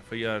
FIR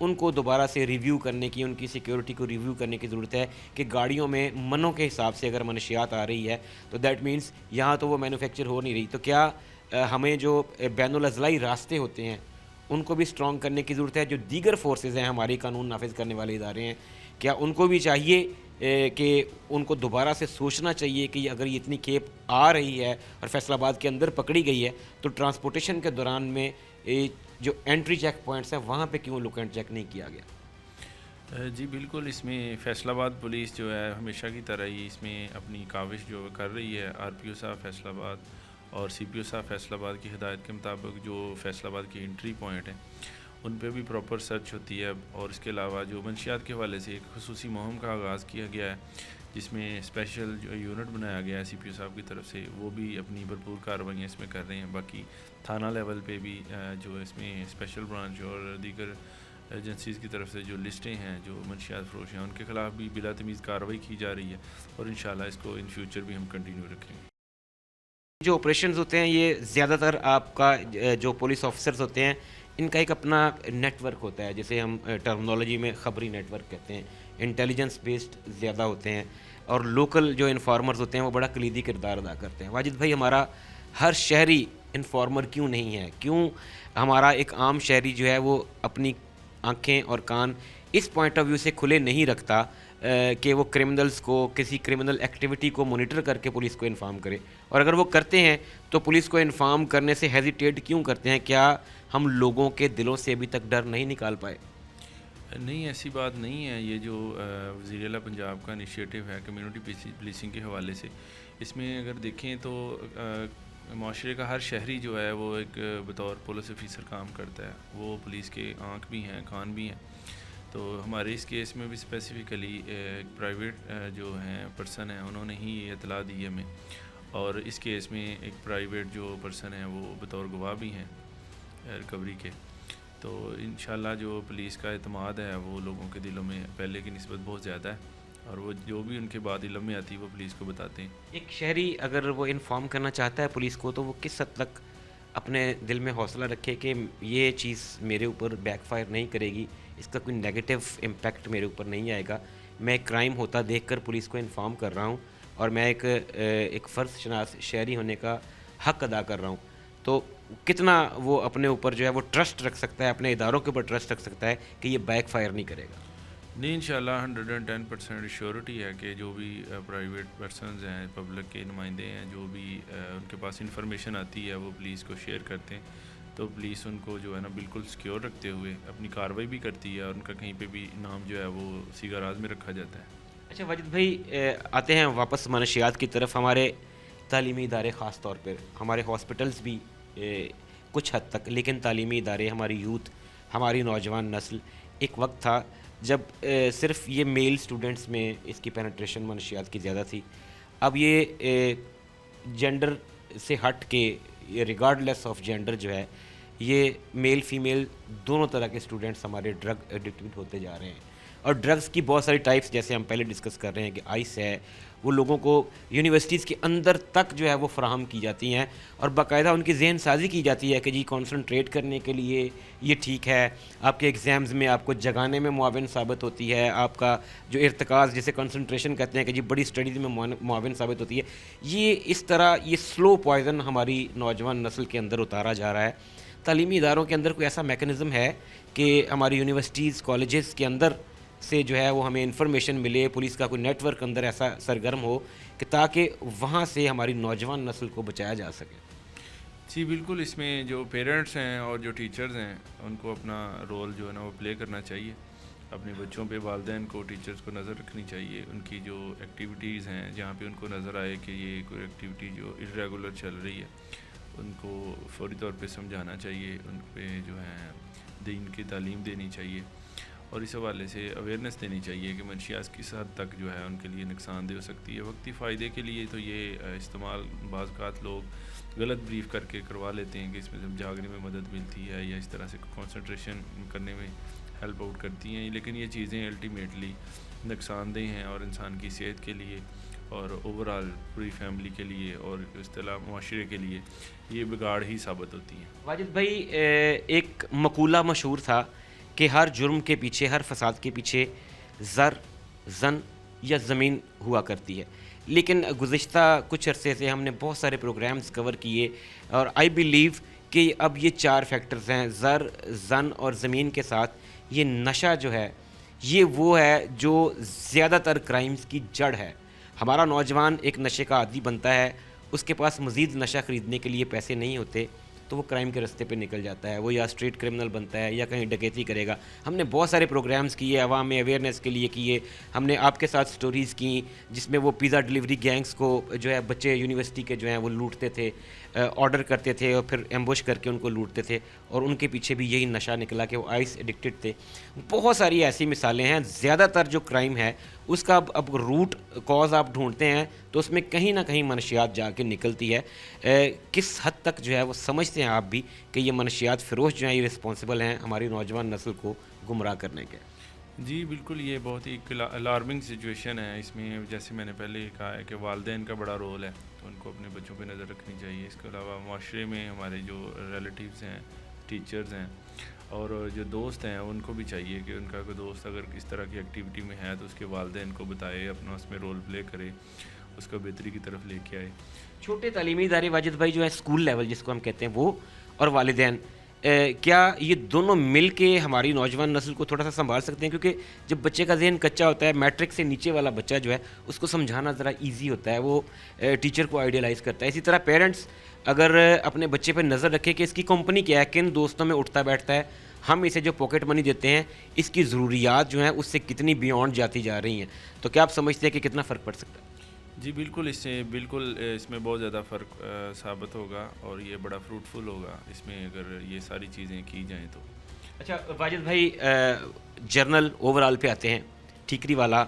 ان کو دوبارہ سے ریویو کرنے کی, ان کی سیکیورٹی کو ریویو کرنے کی ضرورت ہے کہ گاڑیوں میں منوں کے حساب سے اگر منشیات آ رہی ہے تو دیٹ مینس یہاں تو وہ مینوفیکچر ہو نہیں رہی. تو کیا ہمیں جو بین الاضلاعی راستے ہوتے ہیں ان کو بھی اسٹرانگ کرنے کی ضرورت ہے؟ جو دیگر فورسز ہیں ہماری قانون نافذ کرنے والے ادارے ہیں, کیا ان کو بھی چاہیے کہ ان کو دوبارہ سے سوچنا چاہیے کہ اگر یہ اتنی کھیپ آ رہی ہے اور فیصل آباد کے اندر پکڑی گئی ہے تو ٹرانسپورٹیشن کے دوران میں جو انٹری چیک پوائنٹس ہیں وہاں پہ کیوں لک اینڈ چیک نہیں کیا گیا؟ جی بالکل, اس میں فیصل آباد پولیس جو ہے ہمیشہ کی طرح ہی اس میں اپنی کاوش جو کر رہی ہے. آر پی او صاحب فیصل آباد اور سی پی او صاحب فیصل آباد کی ہدایت کے مطابق جو فیصل آباد کی انٹری پوائنٹ ہیں ان پہ بھی پراپر سرچ ہوتی ہے. اور اس کے علاوہ جو منشیات کے حوالے سے ایک خصوصی مہم کا آغاز کیا گیا ہے جس میں اسپیشل جو یونٹ بنایا گیا ہے سی پی او صاحب کی طرف سے, وہ بھی اپنی بھرپور کارروائیاں اس میں کر رہے ہیں. باقی تھانہ لیول پہ بھی جو اس میں اسپیشل برانچ اور دیگر ایجنسیز کی طرف سے جو لسٹیں ہیں جو منشیات فروش ہیں ان کے خلاف بھی بلا تمیز کارروائی کی جا رہی ہے, اور انشاءاللہ اس کو ان فیوچر بھی ہم کنٹینیو رکھیں گے. جو آپریشنز ہوتے ہیں یہ زیادہ تر آپ کا جو پولیس آفیسرز ہوتے ہیں ان کا ایک اپنا نیٹ ورک ہوتا ہے, جسے ہم ٹرمنالوجی میں خبری نیٹ ورک کہتے ہیں. انٹیلیجنس بیسڈ زیادہ ہوتے ہیں اور لوکل جو انفارمرز ہوتے ہیں وہ بڑا کلیدی کردار ادا کرتے ہیں. واجد بھائی, ہمارا ہر شہری انفارمر کیوں نہیں ہے؟ کیوں ہمارا ایک عام شہری جو ہے وہ اپنی آنکھیں اور کان اس پوائنٹ آف ویو سے کھلے نہیں رکھتا کہ وہ کرمنلز کو, کسی کرمنل ایکٹیویٹی کو مانیٹر کر کے پولیس کو انفارم کرے؟ اور اگر وہ کرتے ہیں تو پولیس کو انفارم کرنے سے ہیزیٹیٹ کیوں کرتے ہیں؟ کیا ہم لوگوں کے دلوں سے ابھی تک ڈر نہیں نکال پائے؟ نہیں, ایسی بات نہیں ہے. یہ جو وزیر اعلیٰ پنجاب کا انیشیٹو ہے کمیونٹی پولیسنگ کے حوالے سے, اس میں اگر دیکھیں تو معاشرے کا ہر شہری جو ہے وہ ایک بطور پولیس آفیسر کام کرتا ہے. وہ پولیس کے آنکھ بھی ہیں, کان بھی ہیں. تو ہمارے اس کیس میں بھی اسپیسیفکلی ایک پرائیویٹ جو ہیں پرسن ہیں انہوں نے ہی یہ اطلاع دی ہمیں, اور اس کیس میں ایک پرائیویٹ جو پرسن ہیں وہ بطور گواہ بھی ہیں ریکوری کے. تو انشاءاللہ جو پولیس کا اعتماد ہے وہ لوگوں کے دلوں میں پہلے کی نسبت بہت زیادہ ہے, اور وہ جو بھی ان کے بعد علم میں آتی ہے وہ پولیس کو بتاتے ہیں. ایک شہری اگر وہ انفارم کرنا چاہتا ہے پولیس کو تو وہ کس حد تک اپنے دل میں حوصلہ رکھے کہ یہ چیز میرے اوپر بیک فائر نہیں کرے گی, اس کا کوئی نیگیٹو امپیکٹ میرے اوپر نہیں آئے گا, میں ایک کرائم ہوتا دیکھ کر پولیس کو انفارم کر رہا ہوں اور میں ایک فرض شناس شہری ہونے کا حق ادا کر رہا ہوں. تو کتنا وہ اپنے اوپر جو ہے وہ ٹرسٹ رکھ سکتا ہے, اپنے اداروں کے اوپر ٹرسٹ رکھ سکتا ہے کہ یہ بیک فائر نہیں کرے گا؟ نہیں, انشاءاللہ 110% شیورٹی ہے کہ جو بھی پرائیویٹ پرسنز ہیں, پبلک کے نمائندے ہیں, جو بھی ان کے پاس انفارمیشن آتی ہے وہ پولیس کو شیئر کرتے ہیں. تو پولیس ان کو جو ہے نا بالکل سیکیور رکھتے ہوئے اپنی کارروائی بھی کرتی ہے, اور ان کا کہیں پہ بھی نام جو ہے وہ سیگا راز میں رکھا جاتا ہے. اچھا واجد بھائی, آتے ہیں واپس منشیات کی طرف. ہمارے تعلیمی ادارے خاص طور پر, ہمارے ہاسپٹلس بھی کچھ حد تک, لیکن تعلیمی ادارے, ہماری یوتھ, ہماری نوجوان نسل, ایک وقت تھا جب صرف یہ میل سٹوڈنٹس میں اس کی پینیٹریشن منشیات کی زیادہ تھی. اب یہ جینڈر سے ہٹ کے, یہ ریگارڈ لیس آف جینڈر جو ہے, یہ میل فیمیل دونوں طرح کے اسٹوڈنٹس ہمارے ڈرگ ایڈکٹ ہوتے جا رہے ہیں. اور ڈرگس کی بہت ساری ٹائپس, جیسے ہم پہلے ڈسکس کر رہے ہیں کہ آئس ہے, وہ لوگوں کو یونیورسٹیز کے اندر تک جو ہے وہ فراہم کی جاتی ہیں, اور باقاعدہ ان کی ذہن سازی کی جاتی ہے کہ جی کانسنٹریٹ کرنے کے لیے یہ ٹھیک ہے, آپ کے ایگزامز میں آپ کو جگانے میں معاون ثابت ہوتی ہے, آپ کا جو ارتکاز جسے کنسنٹریشن کہتے ہیں کہ جی بڑی اسٹڈیز میں معاون ثابت ہوتی ہے. یہ اس طرح یہ سلو پوائزن ہماری نوجوان نسل کے اندر اتارا جا رہا ہے. تعلیمی اداروں کے اندر کوئی ایسا میکنزم ہے کہ ہماری یونیورسٹیز کالجز کے اندر سے جو ہے وہ ہمیں انفارمیشن ملے, پولیس کا کوئی نیٹ ورک اندر ایسا سرگرم ہو کہ تاکہ وہاں سے ہماری نوجوان نسل کو بچایا جا سکے؟ جی بالکل, اس میں جو پیرنٹس ہیں اور جو ٹیچرز ہیں ان کو اپنا رول جو ہے نا وہ پلے کرنا چاہیے. اپنے بچوں پہ والدین کو, ٹیچرز کو نظر رکھنی چاہیے. ان کی جو ایکٹیویٹیز ہیں جہاں پہ ان کو نظر آئے کہ یہ کوئی ایکٹیویٹی جو ارریگولر چل رہی ہے, ان کو فوری طور پہ سمجھانا چاہیے, ان پہ جو ہے دین کی تعلیم دینی چاہیے, اور اس حوالے سے اویئرنیس دینی چاہیے کہ منشیات کس حد تک جو ہے ان کے لیے نقصان دہ ہو سکتی ہے. وقتی فائدے کے لیے تو یہ استعمال بعض اوقات لوگ غلط بریف کر کے کروا لیتے ہیں کہ اس میں جب جاگنے میں مدد ملتی ہے یا اس طرح سے کنسنٹریشن کرنے میں ہیلپ آؤٹ کرتی ہیں, لیکن یہ چیزیں الٹیمیٹلی نقصان دہ ہیں, اور انسان کی صحت کے لیے اور اوور آل پوری فیملی کے لیے اور اصطلاح معاشرے کے لیے یہ بگاڑ ہی ثابت ہوتی ہیں. واجد بھائی, ایک مقولہ مشہور تھا کہ ہر جرم کے پیچھے, ہر فساد کے پیچھے زر, زن یا زمین ہوا کرتی ہے. لیکن گزشتہ کچھ عرصے سے ہم نے بہت سارے پروگرامز کور کیے اور آئی بلیو کہ اب یہ 4 فیکٹرز ہیں, زر, زن اور زمین کے ساتھ یہ نشہ جو ہے یہ وہ ہے جو زیادہ تر کرائمز کی جڑ ہے. ہمارا نوجوان ایک نشے کا عادی بنتا ہے, اس کے پاس مزید نشہ خریدنے کے لیے پیسے نہیں ہوتے تو وہ کرائم کے رستے پہ نکل جاتا ہے, وہ یا اسٹریٹ کرمنل بنتا ہے یا کہیں ڈکیتی کرے گا. ہم نے بہت سارے پروگرامز کیے, عوام میں اویئرنیس کے لیے کیے, ہم نے آپ کے ساتھ سٹوریز کی جس میں وہ پیزا ڈلیوری گینگز کو جو ہے بچے یونیورسٹی کے جو ہیں وہ لوٹتے تھے, آرڈر کرتے تھے اور پھر ایمبوش کر کے ان کو لوٹتے تھے, اور ان کے پیچھے بھی یہی نشہ نکلا کہ وہ آئس ایڈکٹڈ تھے. بہت ساری ایسی مثالیں ہیں. زیادہ تر جو کرائم ہے اس کا اب روٹ کاز آپ ڈھونڈتے ہیں تو اس میں کہیں نہ کہیں منشیات جا کے نکلتی ہے. کس حد تک جو ہے وہ سمجھتے ہیں آپ بھی کہ یہ منشیات فروش جو ہیں یہ رسپانسبل ہیں ہماری نوجوان نسل کو گمراہ کرنے کے؟ جی بالکل, یہ بہت ہی الارمنگ سچویشن ہے. اس میں جیسے میں نے پہلے کہا ہے کہ والدین کا بڑا رول ہے, تو ان کو اپنے بچوں پہ نظر رکھنی چاہیے. اس کے علاوہ معاشرے میں ہمارے جو ریلیٹیوز ہیں, ٹیچرز ہیں اور جو دوست ہیں ان کو بھی چاہیے کہ ان کا کوئی دوست اگر اس طرح کی ایکٹیویٹی میں ہے تو اس کے والدین کو بتائے, اپنا اس میں رول پلے کرے, اس کو بہتری کی طرف لے کے آئے. چھوٹے تعلیمی ادارے واجد بھائی جو ہے اسکول لیول جس کو ہم کہتے ہیں وہ اور والدین, کیا یہ دونوں مل کے ہماری نوجوان نسل کو تھوڑا سا سنبھال سکتے ہیں؟ کیونکہ جب بچے کا ذہن کچا ہوتا ہے, میٹرک سے نیچے والا بچہ جو ہے اس کو سمجھانا ذرا ایزی ہوتا ہے, وہ ٹیچر کو آئیڈیلائز کرتا ہے. اسی طرح پیرنٹس اگر اپنے بچے پہ نظر رکھے کہ اس کی کمپنی کیا ہے, کن دوستوں میں اٹھتا بیٹھتا ہے, ہم اسے جو پاکٹ منی دیتے ہیں اس کی ضروریات جو ہیں اس سے کتنی بیونڈ جاتی جا رہی ہیں, تو کیا آپ سمجھتے ہیں کہ کتنا فرق پڑ سکتا ہے؟ جی بالکل, اس میں بہت زیادہ فرق ثابت ہوگا اور یہ بڑا فروٹفل ہوگا اس میں اگر یہ ساری چیزیں کی جائیں تو. اچھا واجد بھائی, جرنل اوور آل پہ آتے ہیں. ٹھیکری والا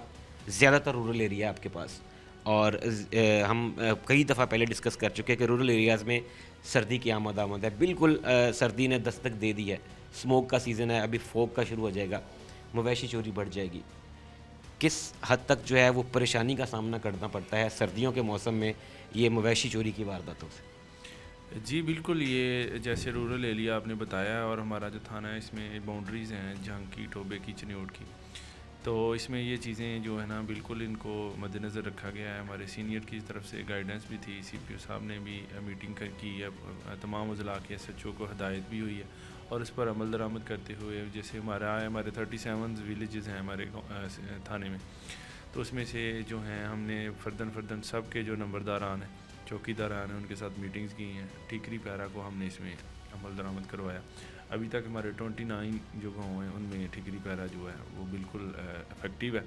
زیادہ تر رورل ایریا آپ کے پاس, اور ہم کئی دفعہ پہلے ڈسکس کر چکے ہیں کہ رورل ایریاز میں سردی کی آمد ہے. بالکل سردی نے دستک دے دی ہے, اسموک کا سیزن ہے, ابھی فوگ کا شروع ہو جائے گا, مویشی چوری بڑھ جائے گی. کس حد تک جو ہے وہ پریشانی کا سامنا کرنا پڑتا ہے سردیوں کے موسم میں یہ مویشی چوری کی وارداتوں سے؟ جی بالکل, یہ جیسے رورل ایریا آپ نے بتایا, اور ہمارا جو تھانہ ہے اس میں باؤنڈریز ہیں جھنگ کی, ٹوبے کی, چنیوٹ کی, تو اس میں یہ چیزیں جو ہے نا بالکل ان کو مد نظر رکھا گیا ہے. ہمارے سینئر کی طرف سے گائیڈنس بھی تھی, سی پی او صاحب نے بھی میٹنگ کی ہے, تمام اضلاع کے ایس ایچ او کو ہدایت بھی ہوئی ہے, اور اس پر عمل درآمد کرتے ہوئے جیسے ہمارے 37 ویلیجز ہیں ہمارے تھانے میں, تو اس میں سے جو ہیں ہم نے فردن سب کے جو نمبرداران ہیں, چوکی داران ہیں, ان کے ساتھ میٹنگز کی ہیں. ٹھیکری پیرا کو ہم نے اس میں عمل درآمد کروایا. ابھی تک ہمارے 29 جو گاؤں ہیں ان میں ٹھیکری پیرا جو ہے وہ بالکل افیکٹیو ہے,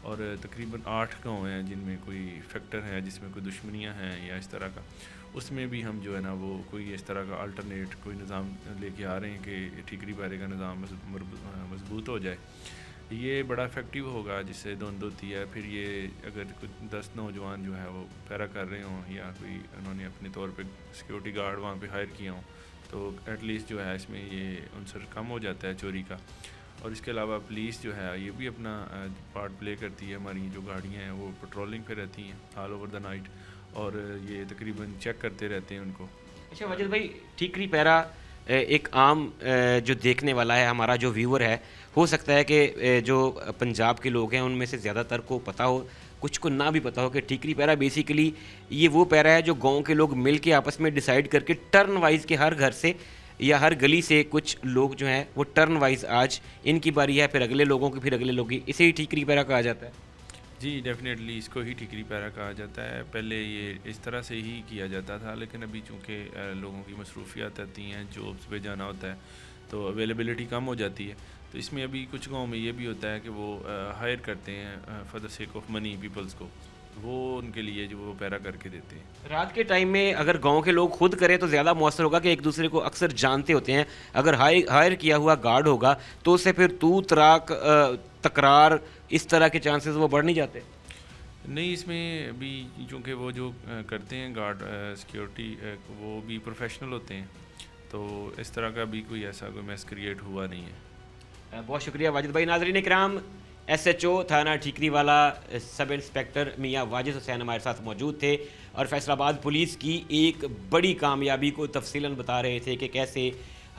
اور تقریباً 8 گاؤں ہیں جن میں کوئی فیکٹر ہے جس میں کوئی دشمنیاں ہیں یا اس طرح کا, اس میں بھی ہم جو ہے نا وہ کوئی اس طرح کا الٹرنیٹ کوئی نظام لے کے آ رہے ہیں کہ ٹھیکری پیرے کا نظام مضبوط ہو جائے. یہ بڑا افیکٹیو ہوگا جس سے دھند ہوتی ہے. پھر یہ اگر کوئی 10 نوجوان جو ہے وہ پیرا کر رہے ہوں یا کوئی انہوں نے اپنے طور پہ سیکورٹی گارڈ وہاں پہ ہائر کیا ہوں, تو ایٹ لیسٹ جو ہے اس میں یہ عنصر کم ہو جاتا ہے چوری کا. اور اس کے علاوہ پولیس جو ہے یہ بھی اپنا پارٹ پلے کرتی ہے. ہماری جو گاڑیاں ہیں وہ پٹرولنگ پہ رہتی ہیں آل اوور دا نائٹ, اور یہ تقریباً چیک کرتے رہتے ہیں ان کو. اچھا واجد بھائی, ٹھیکری پیرا ایک عام جو دیکھنے والا ہے, ہمارا جو ویور ہے, ہو سکتا ہے کہ جو پنجاب کے لوگ ہیں ان میں سے زیادہ تر کو پتہ ہو, کچھ کو نہ بھی پتہ ہو کہ ٹھیکری پیرا بیسیکلی یہ وہ پیرا ہے جو گاؤں کے لوگ مل کے آپس میں ڈیسائیڈ کر کے ٹرن وائز کے ہر گھر سے یا ہر گلی سے کچھ لوگ جو ہیں وہ ٹرن وائز آج ان کی باری ہے, پھر اگلے لوگوں کی, پھر اگلے لوگوں کی, اسے ہی ٹھیکری پیرا کہا جاتا ہے. جی ڈیفینیٹلی اس کو ہی ٹھیکری پیرا کہا جاتا ہے. پہلے یہ اس طرح سے ہی کیا جاتا تھا, لیکن ابھی چونکہ لوگوں کی مصروفیات آتی ہیں, جابس پہ جانا ہوتا ہے, تو اویلیبلٹی کم ہو جاتی ہے. تو اس میں ابھی کچھ گاؤں میں یہ بھی ہوتا ہے کہ وہ ہائر کرتے ہیں for the sake of money peoples کو, وہ ان کے لیے جو وہ پیرا کر کے دیتے ہیں. رات کے ٹائم میں اگر گاؤں کے لوگ خود کریں تو زیادہ مؤثر ہوگا کہ ایک دوسرے کو اکثر جانتے ہوتے ہیں. اگر ہائر کیا ہوا گارڈ ہوگا تو اس سے پھر تو تراک تکرار اس طرح کے چانسز وہ بڑھ نہیں جاتے. نہیں, اس میں بھی چونکہ وہ جو کرتے ہیں گارڈ سیکیورٹی وہ بھی پروفیشنل ہوتے ہیں, تو اس طرح کا بھی کوئی ایسا کوئی میس کریٹ ہوا نہیں ہے. بہت شکریہ واجد بھائی. ناظرین کرام, ایس ایچ او تھانہ ٹھیکری والا سب انسپیکٹر میاں واجد حسین ہمارے ساتھ موجود تھے اور فیصل آباد پولیس کی ایک بڑی کامیابی کو تفصیلاً بتا رہے تھے کہ کیسے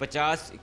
50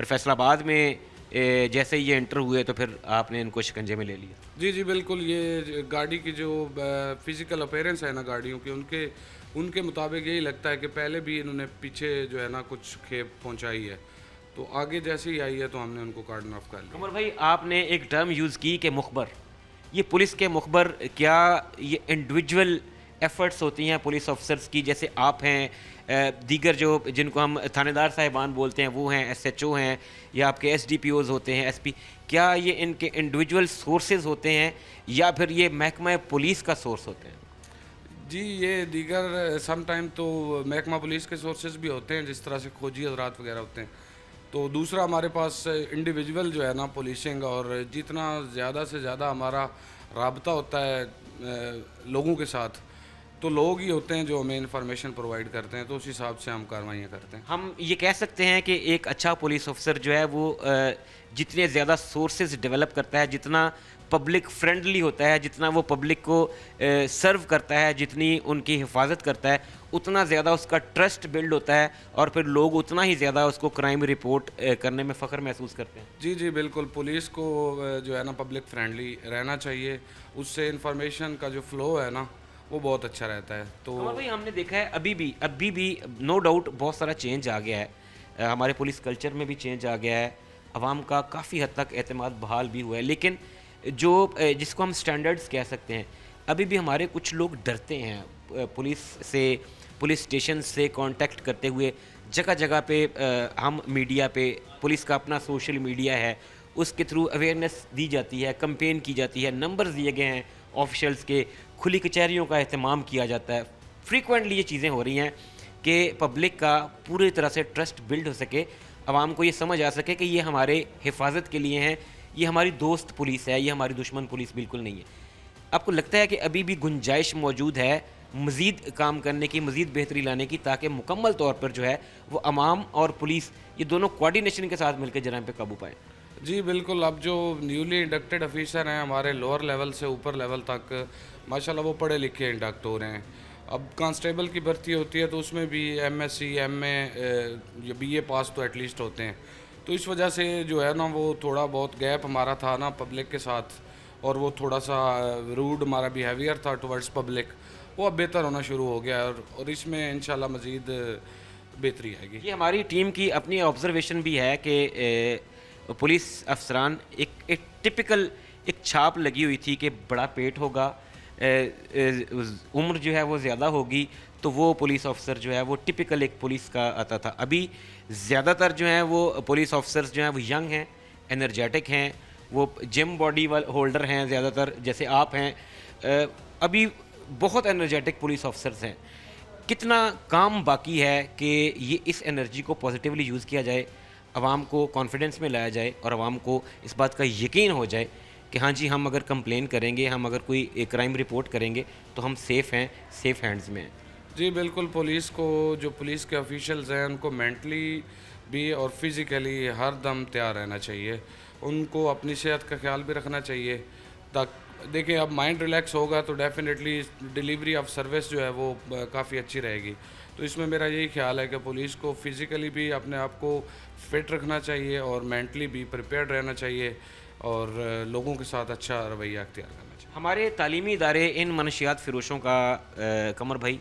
اور فیصل آباد میں جیسے یہ انٹر ہوئے تو پھر آپ نے ان کو شکنجے میں لے لیا؟ جی جی بالکل، یہ گاڑی کی جو فزیکل اپیرنس ہے نا گاڑیوں کی، ان کے مطابق یہی لگتا ہے کہ پہلے بھی انہوں نے پیچھے جو ہے نا کچھ کھیپ پہنچائی ہے، تو آگے جیسے ہی آئی ہے تو ہم نے ان کو کارڈن آف کر لیا۔ قمر بھائی، آپ نے ایک ٹرم یوز کی کہ مخبر، یہ پولیس کے مخبر، کیا یہ انڈیویجول ایفرٹس ہوتی ہیں پولیس آفیسرس کی، جیسے آپ ہیں، دیگر جو جن کو ہم تھانے دار صاحبان بولتے ہیں وہ ہیں، ایس ایچ او ہیں، یا آپ کے ایس ڈی پی اوز ہوتے ہیں، ایس پی، کیا یہ ان کے انڈیویجول سورسز ہوتے ہیں یا پھر یہ محکمہ پولیس کا سورس ہوتے ہیں؟ جی یہ دیگر سم ٹائم تو محکمہ پولیس کے سورسز بھی ہوتے ہیں، جس طرح سے کھوجی حضرات وغیرہ ہوتے ہیں، تو دوسرا ہمارے پاس انڈیویجول جو ہے نا پولیسنگ، اور جتنا زیادہ سے زیادہ ہمارا رابطہ ہوتا ہے لوگوں کے ساتھ، تو لوگ ہی ہوتے ہیں جو ہمیں انفارمیشن پرووائڈ کرتے ہیں، تو اس حساب سے ہم کارروائیاں کرتے ہیں۔ ہم یہ کہہ سکتے ہیں کہ ایک اچھا پولیس آفیسر جو ہے وہ جتنے زیادہ سورسز ڈیولپ کرتا ہے، جتنا پبلک فرینڈلی ہوتا ہے، جتنا وہ پبلک کو سرو کرتا ہے، جتنی ان کی حفاظت کرتا ہے، اتنا زیادہ اس کا ٹرسٹ بلڈ ہوتا ہے، اور پھر لوگ اتنا ہی زیادہ اس کو کرائم رپورٹ کرنے میں فخر محسوس کرتے ہیں۔ جی جی بالکل، پولیس کو جو ہے نا پبلک فرینڈلی رہنا چاہیے، اس سے انفارمیشن کا جو فلو ہے نا وہ بہت اچھا رہتا ہے۔ تو قمر بھائی، ہم نے دیکھا ہے ابھی بھی نو ڈاؤٹ بہت سارا چینج آ گیا ہے، ہمارے پولیس کلچر میں بھی چینج آ گیا ہے، عوام کا کافی حد تک اعتماد بحال بھی ہوا ہے، لیکن جو جس کو ہم سٹینڈرڈز کہہ سکتے ہیں، ابھی بھی ہمارے کچھ لوگ ڈرتے ہیں پولیس سے، پولیس اسٹیشن سے کانٹیکٹ کرتے ہوئے۔ جگہ جگہ پہ ہم میڈیا پہ، پولیس کا اپنا سوشل میڈیا ہے، اس کے تھرو اویئرنیس دی جاتی ہے، کمپین کی جاتی ہے، نمبرز دیے گئے ہیں آفیشلز کے، کھلی کچہریوں کا اہتمام کیا جاتا ہے۔ فریکوینٹلی یہ چیزیں ہو رہی ہیں کہ پبلک کا پوری طرح سے ٹرسٹ بلڈ ہو سکے، عوام کو یہ سمجھ آ سکے کہ یہ ہمارے حفاظت کے لیے ہیں، یہ ہماری دوست پولیس ہے، یہ ہماری دشمن پولیس بالکل نہیں ہے۔ آپ کو لگتا ہے کہ ابھی بھی گنجائش موجود ہے مزید کام کرنے کی، مزید بہتری لانے کی، تاکہ مکمل طور پر جو ہے وہ عوام اور پولیس یہ دونوں کوارڈینیشن کے ساتھ مل کے جرائم پہ قابو پائیں؟ جی بالکل، اب جو نیولی انڈکٹیڈ آفیسر ہیں ہمارے لوور لیول سے اوپر لیول تک، ماشاءاللہ وہ پڑھے لکھے انڈکٹ ہو رہے ہیں۔ اب کانسٹیبل کی بھرتی ہوتی ہے تو اس میں بھی ایم ایس سی، ایم اے یا بی اے پاس تو ایٹ لیسٹ ہوتے ہیں، تو اس وجہ سے جو ہے نا وہ تھوڑا بہت گیپ ہمارا تھا نا پبلک کے ساتھ، اور وہ تھوڑا سا روڈ ہمارا بیہیویئر تھا ٹورڈز پبلک، وہ اب بہتر ہونا شروع ہو گیا ہے، اور اس میں انشاءاللہ مزید بہتری آئے گی۔ یہ ہماری ٹیم کی اپنی آبزرویشن بھی ہے کہ پولیس افسران ایک ٹپیکل ایک چھاپ لگی ہوئی تھی کہ بڑا پیٹ ہوگا، عمر جو ہے وہ زیادہ ہوگی، تو وہ پولیس آفیسر جو ہے وہ ٹپیکل ایک پولیس کا آتا تھا۔ ابھی زیادہ تر جو ہیں وہ پولیس آفیسرز جو ہیں وہ ینگ ہیں، انرجیٹک ہیں، وہ جم باڈی ہولڈر ہیں زیادہ تر، جیسے آپ ہیں، ابھی بہت انرجیٹک پولیس آفیسرز ہیں۔ کتنا کام باقی ہے کہ یہ اس انرجی کو پازیٹیولی یوز کیا جائے، عوام کو کانفیڈنس میں لایا جائے، اور عوام کو اس بات کا یقین ہو جائے کہ ہاں جی، ہم اگر کمپلین کریں گے، ہم اگر کوئی کرائم رپورٹ کریں گے تو ہم سیف ہیں، سیف ہینڈز میں ہیں۔ جی بالکل، پولیس کو، جو پولیس کے آفیشلز ہیں ان کو مینٹلی بھی اور فزیکلی ہر دم تیار رہنا چاہیے، ان کو اپنی صحت کا خیال بھی رکھنا چاہیے، دیکھیں اب مائنڈ ریلیکس ہوگا تو ڈیفینیٹلی ڈیلیوری آف سروس جو ہے وہ کافی اچھی رہے گی۔ تو اس میں میرا یہی خیال ہے کہ پولیس کو فزیکلی بھی اپنے آپ کو فٹ رکھنا چاہیے اور مینٹلی بھی پریپیئرڈ رہنا چاہیے، اور لوگوں کے ساتھ اچھا رویہ اختیار کرنا چاہیے۔ ہمارے تعلیمی ادارے ان منشیات فروشوں کا قمر بھائی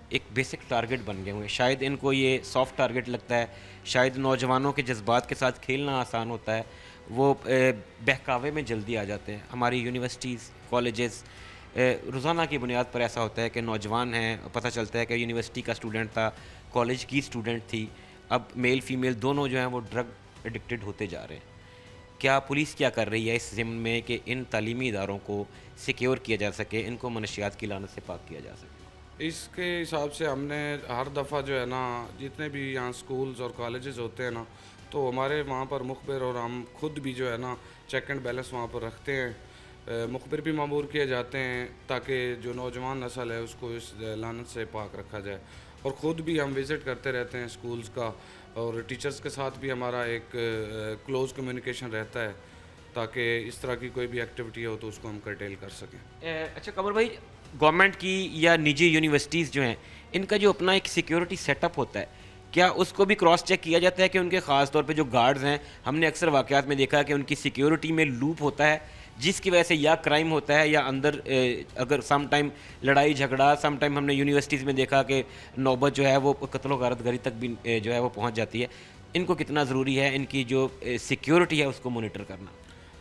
ایک بیسک ٹارگٹ بن گئے ہوئے ہیں، شاید ان کو یہ سافٹ ٹارگٹ لگتا ہے، شاید نوجوانوں کے جذبات کے ساتھ کھیلنا آسان ہوتا ہے، وہ بہکاوے میں جلدی آ جاتے ہیں۔ ہماری یونیورسٹیز، کالجز روزانہ کی بنیاد پر ایسا ہوتا ہے کہ نوجوان ہیں، پتہ چلتا ہے کہ یونیورسٹی کا اسٹوڈنٹ تھا، کالج کی اسٹوڈنٹ تھی، اب میل فیمیل دونوں جو ہیں وہ ڈرگ ایڈکٹڈ ہوتے جا رہے ہیں۔ کیا پولیس کیا کر رہی ہے اس ضمن میں کہ ان تعلیمی اداروں کو سیکیور کیا جا سکے، ان کو منشیات کی لعنت سے پاک کیا جا سکے؟ اس کے حساب سے ہم نے ہر دفعہ جو ہے نا جتنے بھی یہاں سکولز اور کالجز ہوتے ہیں نا، تو ہمارے وہاں پر مخبر اور ہم خود بھی جو ہے نا چیک اینڈ بیلنس وہاں پر رکھتے ہیں، مخبر بھی معمور کیے جاتے ہیں تاکہ جو نوجوان نسل ہے اس کو اس لعنت سے پاک رکھا جائے، اور خود بھی ہم وزٹ کرتے رہتے ہیں سکولز کا، اور ٹیچرز کے ساتھ بھی ہمارا ایک کلوز کمیونیکیشن رہتا ہے تاکہ اس طرح کی کوئی بھی ایکٹیویٹی ہو تو اس کو ہم کرٹیل کر سکیں۔ اچھا قمر بھائی، گورنمنٹ کی یا نجی یونیورسٹیز جو ہیں ان کا جو اپنا ایک سیکیورٹی سیٹ اپ ہوتا ہے، کیا اس کو بھی کراس چیک کیا جاتا ہے کہ ان کے خاص طور پہ جو گارڈز ہیں، ہم نے اکثر واقعات میں دیکھا کہ ان کی سیکیورٹی میں لوپ ہوتا ہے جس کی وجہ سے یا کرائم ہوتا ہے یا اندر اگر سم ٹائم لڑائی جھگڑا، سم ٹائم ہم نے یونیورسٹیز میں دیکھا کہ نوبت جو ہے وہ قتل و غارت گری تک بھی جو ہے وہ پہنچ جاتی ہے. ان کو کتنا ضروری ہے ان کی جو سیکیورٹی ہے اس کو مانیٹر کرنا؟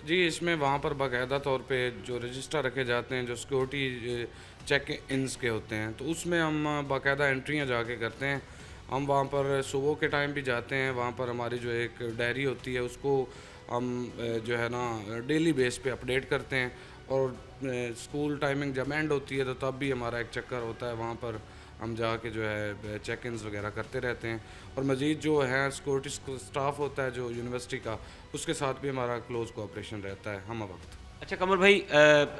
جی اس میں وہاں پر باقاعدہ طور پہ جو رجسٹر رکھے جاتے ہیں جو سیکورٹی چیک انس کے ہوتے ہیں، تو اس میں ہم باقاعدہ انٹریاں جا کے کرتے ہیں. ہم وہاں پر صبح کے ٹائم بھی جاتے ہیں، وہاں پر ہماری جو ایک ڈائری ہوتی ہے اس کو ہم جو ہے نا ڈیلی بیس پہ اپڈیٹ کرتے ہیں، اور اسکول ٹائمنگ جب اینڈ ہوتی ہے تو تب بھی ہمارا ایک چکر ہوتا ہے، وہاں پر ہم جا کے جو ہے چیک انز وغیرہ کرتے رہتے ہیں. اور مزید جو ہے سیکورٹی اسٹاف ہوتا ہے جو یونیورسٹی کا، اس کے ساتھ بھی ہمارا کلوز کوآپریشن رہتا ہے ہم وقت. اچھا قمر بھائی،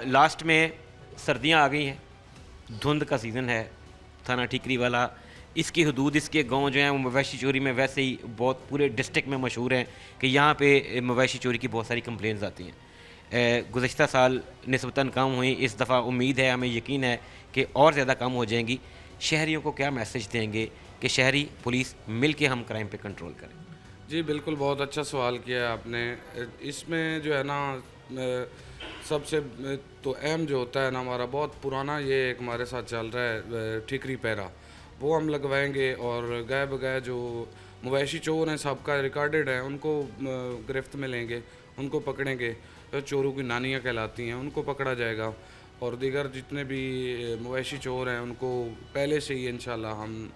لاسٹ میں سردیاں آ گئی ہیں، دھند کا سیزن ہے، تھانہ ٹھیکری والا اس کی حدود، اس کے گاؤں جو ہیں وہ مویشی چوری میں ویسے ہی بہت پورے ڈسٹرکٹ میں مشہور ہیں کہ یہاں پہ مویشی چوری کی بہت ساری کمپلینز آتی ہیں. گزشتہ سال نسبتاً کم ہوئی، اس دفعہ امید ہے، ہمیں یقین ہے کہ اور زیادہ کم ہو جائیں گی. شہریوں کو کیا میسج دیں گے کہ شہری پولیس مل کے ہم کرائم پہ کنٹرول کریں؟ جی بالکل، بہت اچھا سوال کیا ہے آپ نے. اس میں جو ہے نا سب سے تو اہم جو ہوتا ہے نا ہمارا بہت پرانا یہ ایک ہمارے ساتھ چل رہا ہے ٹھیکری پیرا، وہ ہم لگوائیں گے. اور گئے بگئے جو مویشی چور ہیں سب کا ریکارڈڈ ہے، ان کو گرفت میں لیں گے، ان کو پکڑیں گے. چوروں کی نانیاں کہلاتی ہیں، ان کو پکڑا جائے گا. اور دیگر جتنے بھی مویشی چور ہیں ان کو پہلے سے ہی انشاءاللہ ہم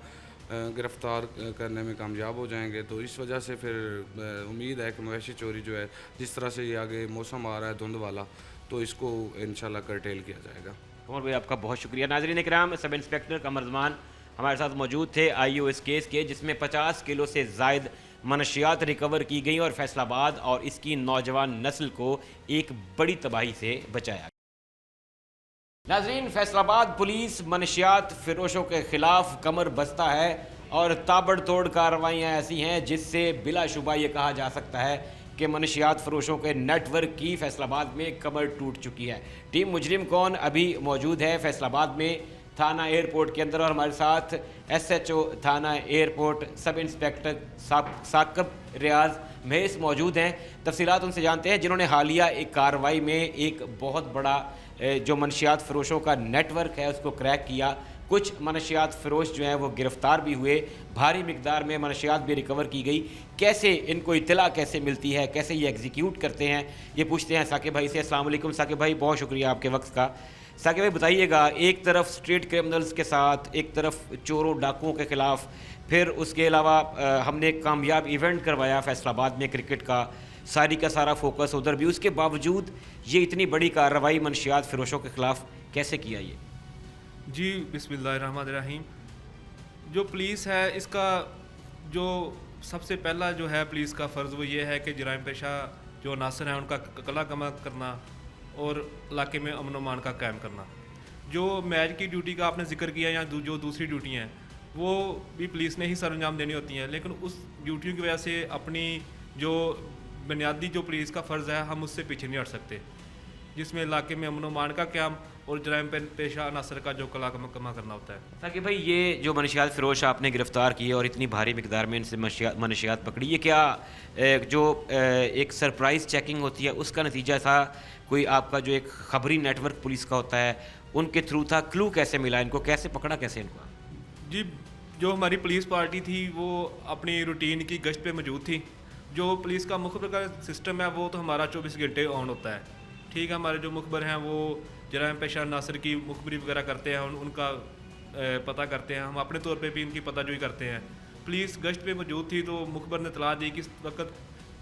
گرفتار کرنے میں کامیاب ہو جائیں گے. تو اس وجہ سے پھر امید ہے کہ مویشی چوری جو ہے، جس طرح سے یہ آگے موسم آ رہا ہے دھند والا، تو اس کو انشاءاللہ کرٹیل کیا جائے گا. قمر بھائی آپ کا بہت شکریہ. ناظرین کرام، سب انسپیکٹر قمر زمان ہمارے ساتھ موجود تھے IO اس کیس کے، جس میں 50 کلو سے زائد منشیات ریکور کی گئی اور فیصل آباد اور اس کی نوجوان نسل کو ایک بڑی تباہی سے بچایا. ناظرین، فیصل آباد پولیس منشیات فروشوں کے خلاف کمر بستہ ہے اور تابڑ توڑ کارروائیاں ایسی ہیں جس سے بلا شبہ یہ کہا جا سکتا ہے کہ منشیات فروشوں کے نیٹ ورک کی فیصل آباد میں کمر ٹوٹ چکی ہے. ٹیم مجرم کون ابھی موجود ہے فیصل آباد میں تھانہ ایئرپورٹ کے اندر، اور ہمارے ساتھ SHO تھانہ ایئرپورٹ سب انسپیکٹر ثاقب ریاض مہیس موجود ہیں. تفصیلات ان سے جانتے ہیں جنہوں نے حالیہ ایک کارروائی میں ایک بہت بڑا جو منشیات فروشوں کا نیٹ ورک ہے اس کو کریک کیا. کچھ منشیات فروش جو ہیں وہ گرفتار بھی ہوئے، بھاری مقدار میں منشیات بھی ریکور کی گئی. کیسے ان کو اطلاع کیسے ملتی ہے، کیسے یہ ایگزیکیوٹ کرتے ہیں، یہ پوچھتے ہیں ثاقب بھائی سے. السلام علیکم ثاقب بھائی، بہت شکریہ آپ کے وقت کا. ثاقب بھائی بتائیے گا، ایک طرف اسٹریٹ کرمنلز کے ساتھ، ایک طرف چوروں ڈاکوؤں کے خلاف، پھر اس کے علاوہ ہم نے ایک کامیاب ایونٹ کروایا فیصل آباد میں کرکٹ کا، ساری کا سارا فوکس ادھر بھی، اس کے باوجود یہ اتنی بڑی کارروائی منشیات فروشوں کے خلاف کیسے کیا یہ؟ جی بسم اللہ الرحمن الرحیم. جو پولیس ہے اس کا جو سب سے پہلا جو ہے پولیس کا فرض وہ یہ ہے کہ جرائم پیشہ جو عناصر ہیں ان کا قلع کما کرنا اور علاقے میں امن و امان کا قائم کرنا. جو میچ کی ڈیوٹی کا آپ نے ذکر کیا یا جو دوسری ڈیوٹی ہیں وہ بھی پولیس نے ہی سر انجام دینی ہوتی ہیں، لیکن اس ڈیوٹی کی وجہ سے اپنی جو بنیادی جو پولیس کا فرض ہے ہم اس سے پیچھے نہیں ہٹ سکتے، جس میں علاقے میں امن و امان کا قیام اور جرائم پیشہ عناصر کا جو قلع کما کرنا ہوتا ہے. تاکہ بھائی یہ جو منشیات فروش آپ نے گرفتار کیے اور اتنی بھاری مقدار میں ان سے منشیات پکڑی، یہ کیا جو ایک سرپرائز چیکنگ ہوتی ہے اس کا نتیجہ تھا؟ کوئی آپ کا جو ایک خبری نیٹ ورک پولیس کا ہوتا ہے ان کے تھرو تھا؟ کلو کیسے ملا ان کو، کیسے پکڑا کیسے ان کو؟ جی جو ہماری پولیس پارٹی تھی وہ اپنی روٹین کی گشت پہ موجود تھی. جو پولیس کا مخبر کا سسٹم ہے وہ تو ہمارا 24 گھنٹے آن ہوتا ہے. ٹھیک ہے، ہمارے جو مخبر ہیں وہ جرائم پیشہ عناصر کی مخبری وغیرہ کرتے ہیں، ان کا پتہ کرتے ہیں. ہم اپنے طور پہ بھی ان کی پتہ جوئی کرتے ہیں. پولیس گشت پہ موجود تھی تو مخبر نے اطلاع دی کہ اس وقت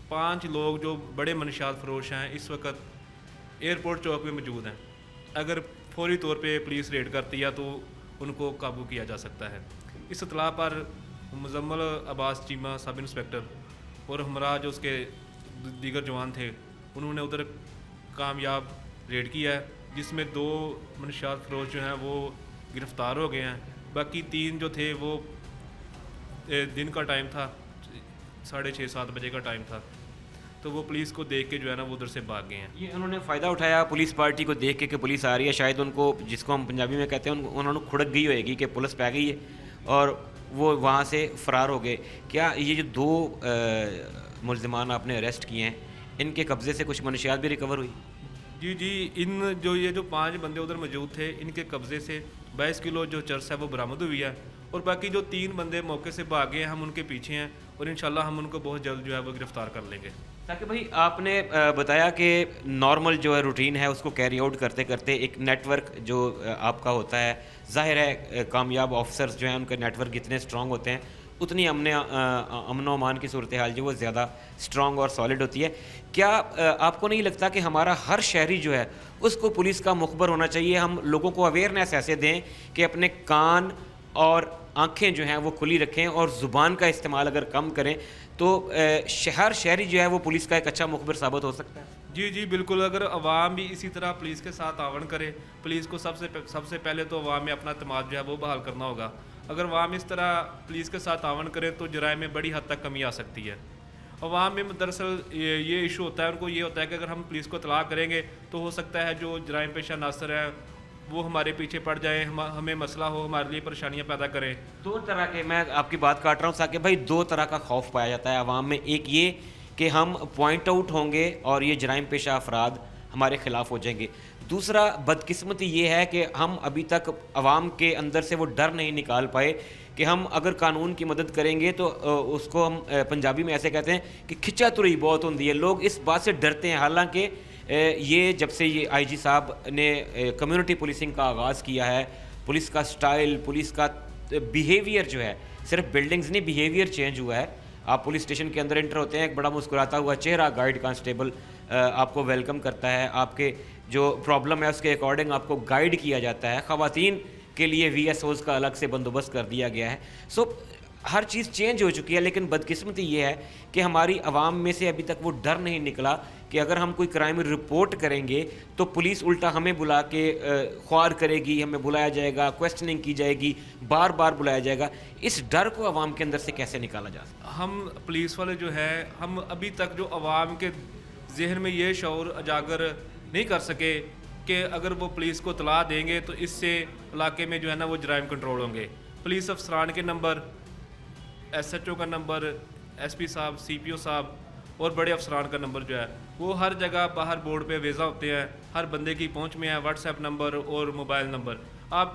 5 لوگ جو بڑے منشیات فروش ہیں اس وقت ایئرپورٹ چوک میں موجود ہیں. اگر فوری طور پہ پولیس ریڈ کرتی ہے تو ان کو قابو کیا جا سکتا ہے. اس اطلاع پر مزمل عباس چیمہ سب انسپیکٹر اور ہمراہ جو اس کے دیگر جوان تھے انہوں نے ادھر کامیاب ریڈ کیا ہے، جس میں 2 منشیات فروش جو ہیں وہ گرفتار ہو گئے ہیں. باقی 3 جو تھے وہ دن کا ٹائم تھا، 6:30-7 بجے کا ٹائم تھا، تو وہ پولیس کو دیکھ کے جو ہے نا وہ ادھر سے بھاگ گئے ہیں. یہ انہوں نے فائدہ اٹھایا پولیس پارٹی کو دیکھ کے کہ پولیس آ رہی ہے، شاید ان کو، جس کو ہم پنجابی میں کہتے ہیں، انہوں نے کھڑک گئی ہوئے گی کہ پولیس پہ گئی ہے، اور وہ وہاں سے فرار ہو گئے. کیا یہ جو 2 ملزمان آپ نے اریسٹ کیے ہیں ان کے قبضے سے کچھ منشیات بھی ریکور ہوئی؟ جی یہ جو 5 بندے ادھر موجود تھے ان کے قبضے سے 22 کلو جو چرس ہے وہ برآمد ہوئی ہے, اور باقی جو 3 بندے موقع سے بھاگے ہیں ہم ان کے پیچھے ہیں, اور انشاءاللہ ہم ان کو بہت جلد جو ہے وہ گرفتار کر لیں گے. تاکہ بھائی آپ نے بتایا کہ نارمل جو ہے روٹین ہے اس کو کیری آؤٹ کرتے کرتے ایک نیٹ ورک جو آپ کا ہوتا ہے, ظاہر ہے کامیاب آفیسرز جو ہیں ان کا نیٹ ورک اتنے اسٹرانگ ہوتے ہیں اتنی امن و امان کی صورتحال جو وہ زیادہ اسٹرانگ اور سالڈ ہوتی ہے. کیا آپ کو نہیں لگتا کہ ہمارا ہر شہری جو ہے اس کو پولیس کا مخبر ہونا چاہیے؟ ہم لوگوں کو اویئرنیس ایسے دیں کہ اپنے کان اور آنکھیں جو ہیں وہ کھلی رکھیں اور زبان کا استعمال اگر کم کریں تو ہر شہری جو ہے وہ پولیس کا ایک اچھا مخبر ثابت ہو سکتا ہے. جی بالکل, اگر عوام بھی اسی طرح پولیس کے ساتھ تعاون کرے, پولیس کو سب سے پہلے تو عوام میں اپنا اعتماد جو ہے وہ بحال کرنا ہوگا. اگر عوام اس طرح پولیس کے ساتھ تعاون کرے تو جرائم میں بڑی حد تک کمی آ سکتی ہے. عوام میں دراصل یہ ایشو ہوتا ہے, ان کو یہ ہوتا ہے کہ اگر ہم پولیس کو اطلاع کریں گے تو ہو سکتا ہے جو جرائم پیشہ عناصر ہیں وہ ہمارے پیچھے پڑ جائیں, ہمیں مسئلہ ہو, ہمارے لیے پریشانیاں پیدا کریں. 2 طرح کے, میں آپ کی بات کاٹ رہا ہوں تاکہ بھائی 2 طرح کا خوف پایا جاتا ہے عوام میں. ایک یہ کہ ہم پوائنٹ آؤٹ ہوں گے اور یہ جرائم پیشہ افراد ہمارے خلاف ہو جائیں گے. دوسرا بدقسمتی یہ ہے کہ ہم ابھی تک عوام کے اندر سے وہ ڈر نہیں نکال پائے کہ ہم اگر قانون کی مدد کریں گے تو اس کو ہم پنجابی میں ایسے کہتے ہیں کہ کھچا تری بہت ہوتی ہے. لوگ اس بات سے ڈرتے ہیں, حالانکہ یہ جب سے یہ آئی جی صاحب نے کمیونٹی پولیسنگ کا آغاز کیا ہے, پولیس کا سٹائل, پولیس کا بیہیویئر جو ہے, صرف بلڈنگز نہیں بیہیویئر چینج ہوا ہے. آپ پولیس اسٹیشن کے اندر انٹر ہوتے ہیں, ایک بڑا مسکراتا ہوا چہرہ گائیڈ کانسٹیبل آپ کو ویلکم کرتا ہے, آپ کے جو پرابلم ہے اس کے اکارڈنگ آپ کو گائیڈ کیا جاتا ہے. خواتین کے لیے وی ایس اوز کا الگ سے بندوبست کر دیا گیا ہے. سو ہر چیز چینج ہو چکی ہے, لیکن بدقسمتی یہ ہے کہ ہماری عوام میں سے ابھی تک وہ ڈر نہیں نکلا کہ اگر ہم کوئی کرائم رپورٹ کریں گے تو پولیس الٹا ہمیں بلا کے خوار کرے گی, ہمیں بلایا جائے گا, کویسچننگ کی جائے گی, بار بار بلایا جائے گا. اس ڈر کو عوام کے اندر سے کیسے نکالا جا سکتا؟ ہم پولیس والے جو ہے, ہم ابھی تک جو عوام کے ذہن میں یہ شعور اجاگر نہیں کر سکے کہ اگر وہ پولیس کو اطلاع دیں گے تو اس سے علاقے میں جو ہے نا وہ جرائم کنٹرول ہوں گے. پولیس افسران کے نمبر, ایس ایچ او کا نمبر, ایس پی صاحب, سی پی او صاحب اور بڑے افسران کا نمبر جو ہے وہ ہر جگہ باہر بورڈ پہ ویزا ہوتے ہیں, ہر بندے کی پہنچ میں ہے واٹس ایپ نمبر اور موبائل نمبر. آپ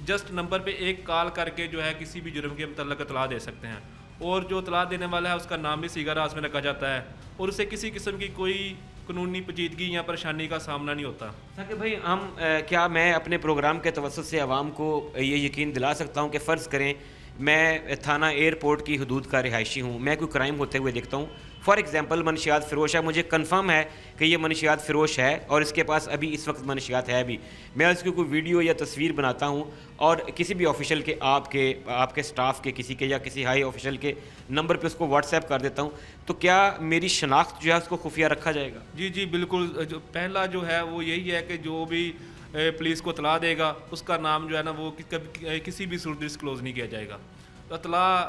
جسٹ نمبر پہ ایک کال کر کے جو ہے کسی بھی جرم کے متعلق اطلاع دے سکتے ہیں, اور جو اطلاع دینے والا ہے اس کا نام بھی صیغہ راز میں رکھا جاتا ہے, اور اسے کسی قسم کی کوئی قانونی پیچیدگی یا پریشانی کا سامنا نہیں ہوتا. تاکہ بھائی ہم کیا میں اپنے پروگرام کے توسط سے عوام کو یہ یقین دلا سکتا ہوں کہ فرض کریں میں تھانہ ایئرپورٹ کی حدود کا رہائشی ہوں, میں کوئی کرائم ہوتے ہوئے دیکھتا ہوں, فار ایگزامپل منشیات فروش ہے, مجھے کنفرم ہے کہ یہ منشیات فروش ہے اور اس کے پاس ابھی اس وقت منشیات ہے بھی, میں اس کی کوئی ویڈیو یا تصویر بناتا ہوں اور کسی بھی آفیشل کے آپ کے سٹاف کے کسی کے یا کسی ہائی آفیشل کے نمبر پہ اس کو واٹس ایپ کر دیتا ہوں, تو کیا میری شناخت جو ہے اس کو خفیہ رکھا جائے گا؟ جی بالکل. جو پہلا جو ہے وہ یہی ہے کہ جو بھی پولیس کو اطلاع دے گا اس کا نام جو ہے نا وہ کسی بھی صورت ڈسکلوز نہیں کیا جائے گا. اطلاع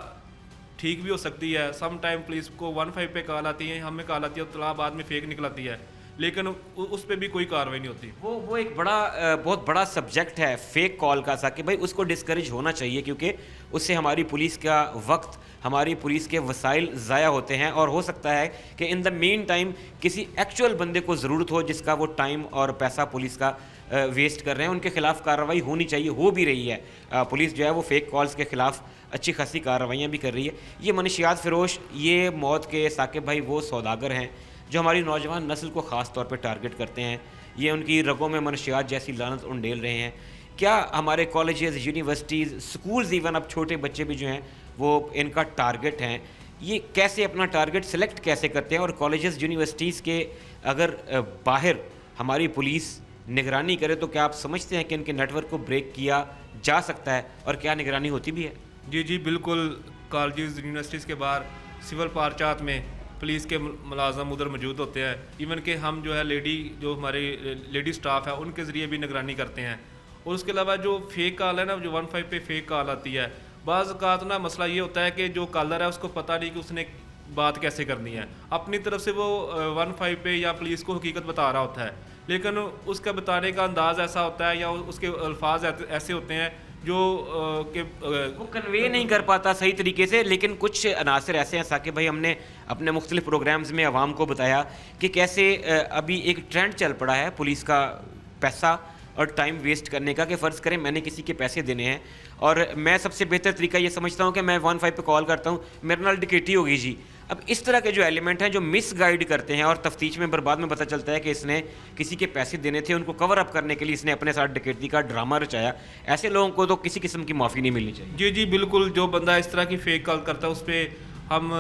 ٹھیک بھی ہو سکتی ہے, سم ٹائم پولیس کو 15 پہ کال آتی ہے, ہمیں کال آتی ہے, اطلاع بعد میں فیک نکلاتی ہے, لیکن اس پہ بھی کوئی کارروائی نہیں ہوتی. وہ ایک بہت بڑا سبجیکٹ ہے فیک کال کا, سا کہ بھائی اس کو ڈسکریج ہونا چاہیے, کیونکہ اس سے ہماری پولیس کا وقت, ہماری پولیس کے وسائل ضائع ہوتے ہیں, اور ہو سکتا ہے کہ ان دا مین ٹائم کسی ایکچوئل بندے کو ضرورت ہو جس کا وہ ٹائم اور پیسہ پولیس کا ویسٹ کر رہے ہیں, ان کے خلاف کارروائی ہونی چاہیے, ہو بھی رہی ہے. پولیس جو ہے وہ فیک کالز کے خلاف اچھی خاصی کارروائیاں بھی کر رہی ہے. یہ منشیات فروش, یہ موت کے ثاقب بھائی وہ سوداگر ہیں جو ہماری نوجوان نسل کو خاص طور پہ ٹارگٹ کرتے ہیں, یہ ان کی رگوں میں منشیات جیسی لعنت انڈیل رہے ہیں. کیا ہمارے کالجز, یونیورسٹیز, سکولز, ایون اب چھوٹے بچے بھی جو ہیں وہ ان کا ٹارگٹ ہیں, یہ کیسے اپنا ٹارگٹ سلیکٹ کیسے کرتے ہیں؟ اور کالجز, یونیورسٹیز کے اگر باہر ہماری پولیس نگرانی کرے تو کیا آپ سمجھتے ہیں کہ ان کے نیٹ ورک کو بریک کیا جا سکتا ہے, اور کیا نگرانی ہوتی بھی ہے؟ جی بالکل. کالجز, یونیورسٹیز کے باہر سول پارچات میں پولیس کے ملازم ادھر موجود ہوتے ہیں, ایون کہ ہم جو ہے جو ہمارے لیڈی سٹاف ہے ان کے ذریعے بھی نگرانی کرتے ہیں. اور اس کے علاوہ جو فیک کال ہے نا, جو 15 پہ فیک کال آتی ہے, بعض اوقات نا مسئلہ یہ ہوتا ہے کہ جو کالر ہے اس کو پتہ نہیں کہ اس نے بات کیسے کرنی ہے, اپنی طرف سے وہ 15 پہ یا پولیس کو حقیقت بتا رہا ہوتا ہے, لیکن اس کا بتانے کا انداز ایسا ہوتا ہے یا اس کے الفاظ ایسے ہوتے ہیں جو کہ وہ کنوے نہیں کر پاتا صحیح طریقے سے. لیکن کچھ عناصر ایسے ہیں ثاقب بھائی, ہم نے اپنے مختلف پروگرامز میں عوام کو بتایا کہ کیسے ابھی ایک ٹرینڈ چل پڑا ہے پولیس کا پیسہ اور ٹائم ویسٹ کرنے کا, کہ فرض کریں میں نے کسی کے پیسے دینے ہیں اور میں سب سے بہتر طریقہ یہ سمجھتا ہوں کہ میں 15 پہ کال کرتا ہوں, میرے نال ڈکیٹی ہو گئی جی. اب اس طرح کے جو ایلیمنٹ ہیں جو مس گائیڈ کرتے ہیں اور تفتیش میں بعد میں پتہ چلتا ہے کہ اس نے کسی کے پیسے دینے تھے, ان کو کور اپ کرنے کے لیے اس نے اپنے ساتھ ڈکیتی کا ڈرامہ رچایا, ایسے لوگوں کو تو کسی قسم کی معافی نہیں ملنی چاہیے. جی بالکل, جو بندہ اس طرح کی فیک کال کرتا ہے اس پہ ہم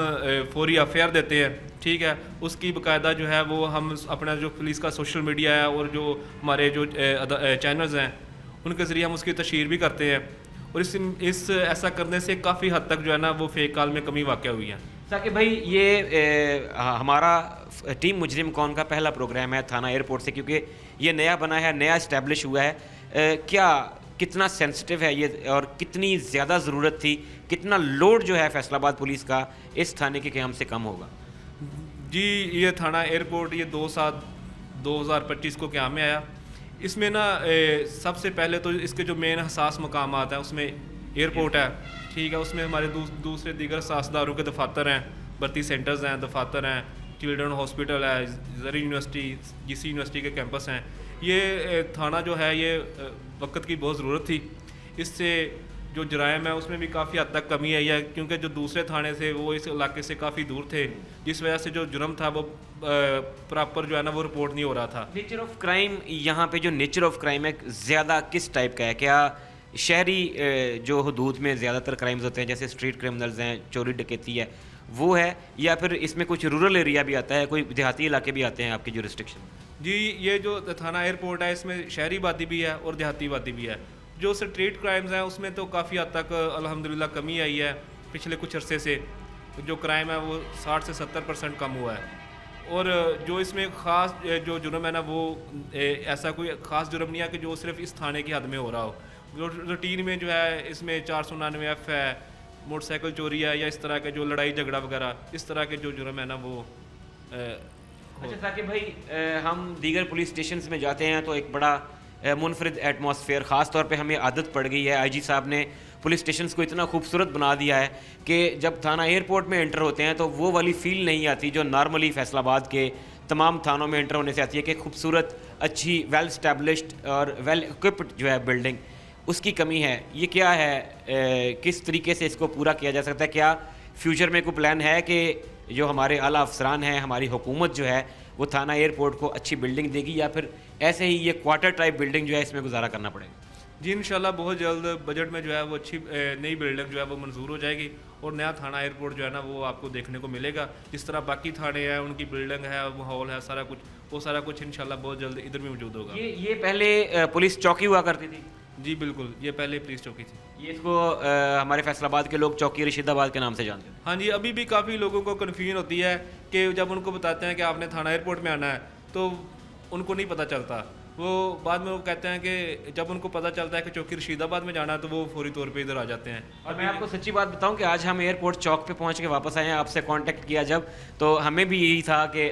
فوری ایف آئی آر دیتے ہیں, ٹھیک ہے. اس کی باقاعدہ جو ہے وہ ہم اپنا جو پولیس کا سوشل میڈیا ہے اور جو ہمارے جو چینلز ہیں ان کے ذریعے ہم اس کی تشہیر بھی کرتے ہیں, اور اس ایسا کرنے سے کافی حد تک جو ہے نا وہ فیک کال میں کمی واقع ہوئی ہے. ثاقب بھائی, یہ ہمارا ٹیم مجرم کون کا پہلا پروگرام ہے تھانہ ایئرپورٹ سے, کیونکہ یہ نیا بنا ہے, نیا اسٹیبلش ہوا ہے, کیا کتنا سینسٹیو ہے یہ اور کتنی زیادہ ضرورت تھی, کتنا لوڈ جو ہے فیصل آباد پولیس کا اس تھانے کے قیام سے کم ہوگا؟ جی یہ تھانہ ایئرپورٹ یہ 2/7/2025 کو قیام میں آیا. اس میں نا سب سے پہلے تو اس کے جو مین حساس مقامات ہیں اس میں ایئرپورٹ ہے, ٹھیک ہے. اس میں ہمارے دوسرے دیگر سیاستداروں کے دفاتر ہیں, بھرتی سینٹرز ہیں, دفاتر ہیں, چلڈرن ہاسپٹل ہے, زرعی یونیورسٹی, GC یونیورسٹی کے کیمپس ہیں. یہ تھانہ جو ہے یہ وقت کی بہت ضرورت تھی. اس سے جو جرائم ہے اس میں بھی کافی حد تک کمی آئی ہے, کیونکہ جو دوسرے تھانے تھے وہ اس علاقے سے کافی دور تھے, جس وجہ سے جو جرم تھا وہ پراپر جو ہے نا وہ رپورٹ نہیں ہو رہا تھا. نیچر آف کرائم, یہاں پہ جو نیچر آف کرائم ہے زیادہ کس ٹائپ کا ہے؟ کیا شہری جو حدود میں زیادہ تر کرائمز ہوتے ہیں جیسے اسٹریٹ کرمنلز ہیں, چوری ڈکیتی ہے, وہ ہے, یا پھر اس میں کچھ رورل ایریا بھی آتا ہے, کوئی دیہاتی علاقے بھی آتے ہیں آپ کی جورسڈکشن میں؟ جی یہ جو تھانہ ایئرپورٹ ہے اس میں شہری آبادی بھی ہے اور دیہاتی آبادی بھی ہے. جو اسٹریٹ کرائمز ہیں اس میں تو کافی حد تک الحمدللہ کمی آئی ہے پچھلے کچھ عرصے سے. جو کرائم ہے وہ 60 سے 70% کم ہوا ہے. اور جو اس میں خاص جو جرم ہے نا وہ ایسا کوئی خاص جرم نہیں ہے کہ جو صرف اس تھانے کی حد میں ہو رہا ہو. جو روٹین میں جو ہے اس میں 499F ہے, موٹر سائیکل چوری ہے, یا اس طرح کے جو لڑائی جھگڑا وغیرہ اس طرح کے جو جرم ہے نا وہ. اچھا ثاقب بھائی, ہم دیگر پولیس اسٹیشنز میں جاتے ہیں تو ایک بڑا منفرد ایٹماسفیئر, خاص طور پہ ہمیں عادت پڑ گئی ہے, IG صاحب نے پولیس اسٹیشنز کو اتنا خوبصورت بنا دیا ہے کہ جب تھانہ ایئرپورٹ میں انٹر ہوتے ہیں تو وہ والی فیل نہیں آتی جو نارملی فیصل آباد کے تمام تھانوں میں انٹر ہونے سے آتی ہے, کہ خوبصورت, اچھی, ویل اسٹیبلشڈ اور ویل اکوپڈ جو ہے بلڈنگ, اس کی کمی ہے. یہ کیا ہے, کس طریقے سے اس کو پورا کیا جا سکتا ہے؟ کیا فیوچر میں کوئی پلان ہے کہ جو ہمارے اعلیٰ افسران ہیں, ہماری حکومت جو ہے وہ تھانہ ایئرپورٹ کو اچھی بلڈنگ دے گی, یا پھر ایسے ہی یہ کوارٹر ٹائپ بلڈنگ جو ہے اس میں گزارا کرنا پڑے گا؟ جی انشاءاللہ بہت جلد بجٹ میں جو ہے وہ اچھی نئی بلڈنگ جو ہے وہ منظور ہو جائے گی, اور نیا تھانہ ایئرپورٹ جو ہے نا وہ آپ کو دیکھنے کو ملے گا. جس طرح باقی تھانے ہیں ان کی بلڈنگ ہے, ماحول ہے, سارا کچھ, وہ سارا کچھ انشاءاللہ بہت جلد ادھر بھی موجود ہوگا. یہ پہلے پولیس چوکی ہوا کرتی تھی؟ جی بالکل, یہ پہلے پولیس چوکی تھی. یہ اس کو ہمارے فیصل آباد کے لوگ چوکی رشید آباد کے نام سے جانتے ہیں. ہاں جی, ابھی بھی کافی لوگوں کو کنفیوژن ہوتی ہے کہ جب ان کو بتاتے ہیں کہ آپ نے تھانہ ایئرپورٹ میں آنا ہے تو ان کو نہیں پتہ چلتا. وہ بعد میں وہ کہتے ہیں کہ جب ان کو پتہ چلتا ہے کہ چوکی رشید آباد میں جانا ہے تو وہ فوری طور پہ ادھر آ جاتے ہیں. اور میں آپ کو سچی بات بتاؤں کہ آج ہم ایئرپورٹ چوک پہ پہنچ کے واپس آئے ہیں, آپ سے کانٹیکٹ کیا جب, تو ہمیں بھی یہی تھا کہ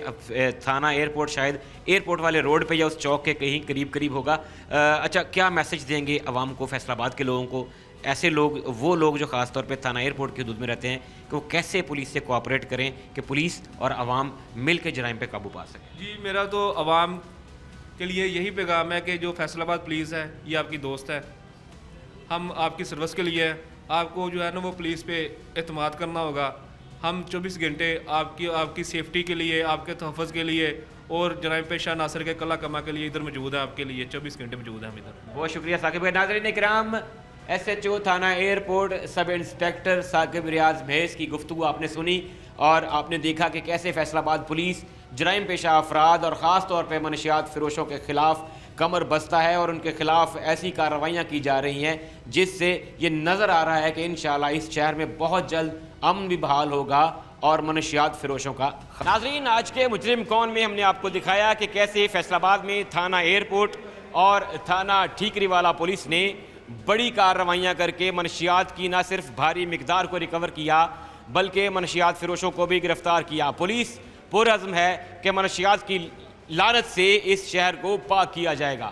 تھانہ ایئرپورٹ شاید ایئرپورٹ والے روڈ پہ یا اس چوک کے کہیں قریب ہوگا. اچھا, کیا میسج دیں گے عوام کو, فیصل آباد کے لوگوں کو, ایسے لوگ, وہ لوگ جو خاص طور پہ تھانہ ایئرپورٹ کی حدود میں رہتے ہیں, کہ وہ کیسے پولیس سے کوآپریٹ کریں کہ پولیس اور عوام مل کے جرائم پہ قابو پا سکیں؟ جی میرا تو عوام کے لیے یہی پیغام ہے کہ جو فیصل آباد پولیس ہے یہ آپ کی دوست ہے, ہم آپ کی سروس کے لیے ہیں. آپ کو جو ہے نا وہ پولیس پہ اعتماد کرنا ہوگا. ہم 24 گھنٹے آپ کی سیفٹی کے لیے, آپ کے تحفظ کے لیے اور جرائم پیشہ عناصر کے کلا کما کے لیے ادھر موجود ہیں, آپ کے لیے 24 گھنٹے موجود ہیں ہم ادھر. بہت شکریہ ثاقب بھائی. ناظرین کرام, SHO تھانہ ایئرپورٹ سب انسپیکٹر ثاقب ریاض مہیز کی گفتگو آپ نے سنی, اور آپ نے دیکھا کہ کیسے فیصل آباد پولیس جرائم پیشہ افراد اور خاص طور پہ منشیات فروشوں کے خلاف کمر بستہ ہے, اور ان کے خلاف ایسی کارروائیاں کی جا رہی ہیں جس سے یہ نظر آ رہا ہے کہ انشاءاللہ اس شہر میں بہت جلد امن بھی بحال ہوگا اور منشیات فروشوں کا. ناظرین, آج کے مجرم کون میں ہم نے آپ کو دکھایا کہ کیسے فیصل آباد میں تھانہ ایئرپورٹ اور تھانہ ٹھیکری والا پولیس نے بڑی کارروائیاں کر کے منشیات کی نہ صرف بھاری مقدار کو ریکور کیا بلکہ منشیات فروشوں کو بھی گرفتار کیا. پولیس پرعزم ہے کہ منشیات کی لعنت سے اس شہر کو پاک کیا جائے گا.